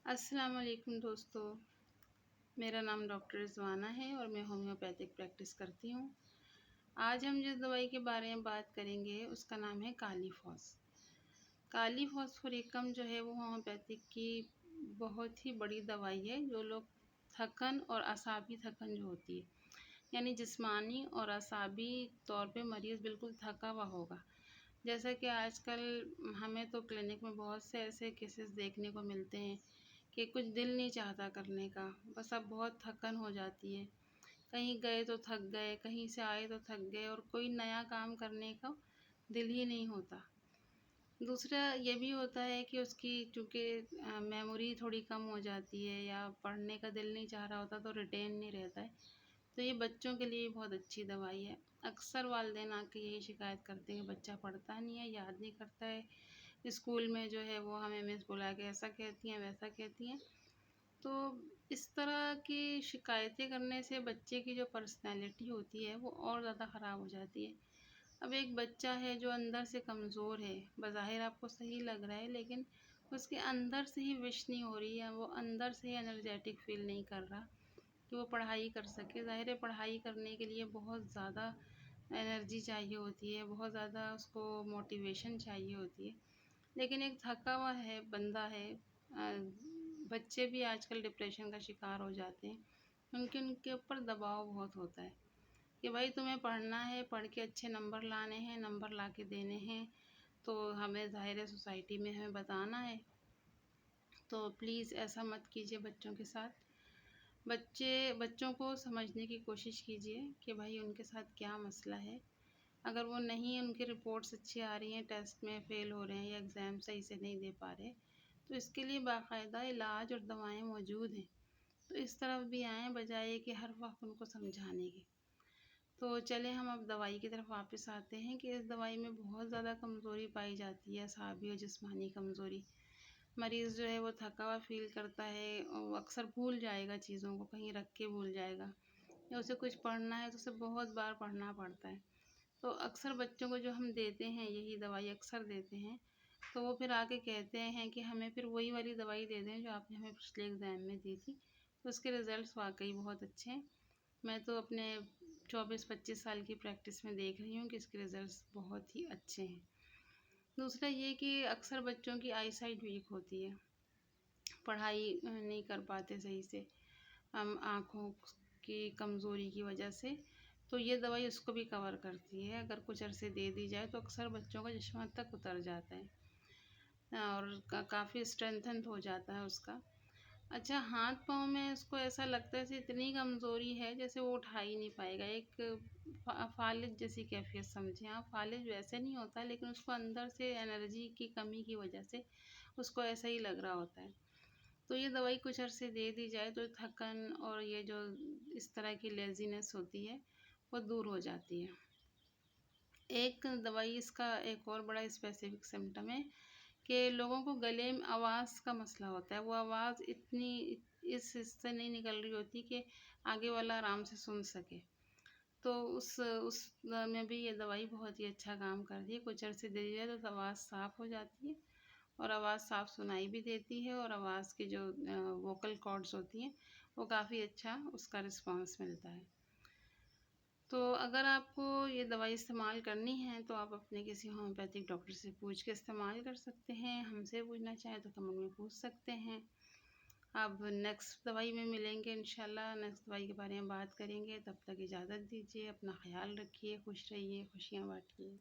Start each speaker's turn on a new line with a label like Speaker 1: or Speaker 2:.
Speaker 1: السلام علیکم دوستو، میرا نام ڈاکٹر رضوانہ ہے اور میں ہومیوپیتھک پریکٹس کرتی ہوں۔ آج ہم جس دوائی کے بارے میں بات کریں گے اس کا نام ہے کالی فاس۔ کالی فاسفوریکم جو ہے وہ ہومیوپیتھک کی بہت ہی بڑی دوائی ہے۔ جو لوگ تھکن اور اعصابی تھکن جو ہوتی ہے، یعنی جسمانی اور اعصابی طور پہ مریض بالکل تھکا ہوا ہوگا، جیسا کہ آج کل ہمیں تو کلینک میں بہت سے ایسے کیسز دیکھنے کو ملتے ہیں کہ کچھ دل نہیں چاہتا کرنے کا، بس اب بہت تھکن ہو جاتی ہے، کہیں گئے تو تھک گئے، کہیں سے آئے تو تھک گئے، اور کوئی نیا کام کرنے کا دل ہی نہیں ہوتا۔ دوسرا یہ بھی ہوتا ہے کہ اس کی چونکہ میموری تھوڑی کم ہو جاتی ہے یا پڑھنے کا دل نہیں چاہ رہا ہوتا تو ریٹین نہیں رہتا ہے، تو یہ بچوں کے لیے بہت اچھی دوائی ہے۔ اکثر والدین آ کے یہی شکایت کرتے ہیں کہ بچہ پڑھتا نہیں ہے، یاد نہیں کرتا ہے، اسکول میں جو ہے وہ ہمیں مس بلا کے ایسا کہتی ہیں ویسا کہتی ہیں۔ تو اس طرح کی شکایتیں کرنے سے بچے کی جو پرسنالٹی ہوتی ہے وہ اور زیادہ خراب ہو جاتی ہے۔ اب ایک بچہ ہے جو اندر سے کمزور ہے، بظاہر آپ کو صحیح لگ رہا ہے، لیکن اس کے اندر سے ہی وش نہیں ہو رہی ہے، وہ اندر سے ہی انرجیٹک فیل نہیں کر رہا کہ وہ پڑھائی کر سکے۔ ظاہر ہے پڑھائی کرنے کے لیے بہت زیادہ انرجی چاہیے ہوتی ہے، بہت زیادہ اس کو موٹیویشن چاہیے ہوتی ہے، لیکن ایک تھکا ہوا ہے بندہ ہے۔ بچے بھی آج کل ڈپریشن کا شکار ہو جاتے ہیں کیونکہ ان کے اوپر دباؤ بہت ہوتا ہے کہ بھائی تمہیں پڑھنا ہے، پڑھ کے اچھے نمبر لانے ہیں، نمبر لا کے دینے ہیں، تو ہمیں ظاہر ہے سوسائٹی میں ہمیں بتانا ہے۔ تو پلیز ایسا مت کیجیے بچوں کے ساتھ۔ بچوں کو سمجھنے کی کوشش کیجیے کہ بھائی ان کے ساتھ کیا مسئلہ ہے۔ اگر وہ نہیں، ان کی رپورٹس اچھی آ رہی ہیں، ٹیسٹ میں فیل ہو رہے ہیں یا ایگزام صحیح سے نہیں دے پا رہے، تو اس کے لیے باقاعدہ علاج اور دوائیں موجود ہیں، تو اس طرف بھی آئیں بجائے کہ ہر وقت ان کو سمجھانے کی۔ تو چلیں ہم اب دوائی کی طرف واپس آتے ہیں کہ اس دوائی میں بہت زیادہ کمزوری پائی جاتی ہے، اعصابی اور جسمانی کمزوری۔ مریض جو ہے وہ تھکا ہوا فیل کرتا ہے، اور وہ اکثر بھول جائے گا چیزوں کو، کہیں رکھ کے بھول جائے گا، یا اسے کچھ پڑھنا ہے تو اسے بہت بار پڑھنا پڑتا ہے۔ تو اکثر بچوں کو جو ہم دیتے ہیں یہی دوائی اکثر دیتے ہیں، تو وہ پھر آ کے کہتے ہیں کہ ہمیں پھر وہی والی دوائی دے دیں جو آپ نے ہمیں پچھلے ایگزام میں دی تھی۔ تو اس کے رزلٹس واقعی بہت اچھے ہیں۔ میں تو اپنے 24-25 سال کی پریکٹس میں دیکھ رہی ہوں کہ اس کے رزلٹس بہت ہی اچھے ہیں۔ دوسرا یہ کہ اکثر بچوں کی آئی سائٹ ویک ہوتی ہے، پڑھائی نہیں کر پاتے صحیح سے، آنکھوں کی کمزوری کی وجہ سے، تو یہ دوائی اس کو بھی کور کرتی ہے۔ اگر کچھ عرصے دے دی جائے تو اکثر بچوں کا چشمہ تک اتر جاتا ہے اور کافی اسٹرینتھن ہو جاتا ہے اس کا۔ اچھا، ہاتھ پاؤں میں اس کو ایسا لگتا ہے جیسے اتنی کمزوری ہے جیسے وہ اٹھا ہی نہیں پائے گا، ایک فالج جیسی کیفیت سمجھیں آپ۔ فالج ویسے نہیں ہوتا، لیکن اس کو اندر سے انرجی کی کمی کی وجہ سے اس کو ایسا ہی لگ رہا ہوتا ہے۔ تو یہ دوائی کچھ عرصے دے دی جائے تو تھکن اور یہ جو اس طرح کی لیزینس ہوتی ہے وہ دور ہو جاتی ہے۔ ایک دوائی اس کا ایک اور بڑا اسپیسیفک سمٹم ہے کہ لوگوں کو گلے میں آواز کا مسئلہ ہوتا ہے، وہ آواز اتنی اس سے نہیں نکل رہی ہوتی کہ آگے والا آرام سے سن سکے، تو اس میں بھی یہ دوائی بہت ہی اچھا کام کرتی ہے۔ کچھ عرصے دے دی جائے تو آواز صاف ہو جاتی ہے، اور آواز صاف سنائی بھی دیتی ہے، اور آواز کی جو ووکل کارڈز ہوتی ہیں وہ کافی اچھا اس کا رسپانس ملتا ہے۔ تو اگر آپ کو یہ دوائی استعمال کرنی ہے تو آپ اپنے کسی ہومیوپیتھک ڈاکٹر سے پوچھ کے استعمال کر سکتے ہیں، ہم سے پوچھنا چاہیں تو کمنٹ میں پوچھ سکتے ہیں۔ اب نیکسٹ دوائی میں ملیں گے انشاءاللہ، نیکسٹ دوائی کے بارے میں بات کریں گے، تب تک اجازت دیجیے، اپنا خیال رکھیے، خوش رہیے، خوشیاں بانٹیے۔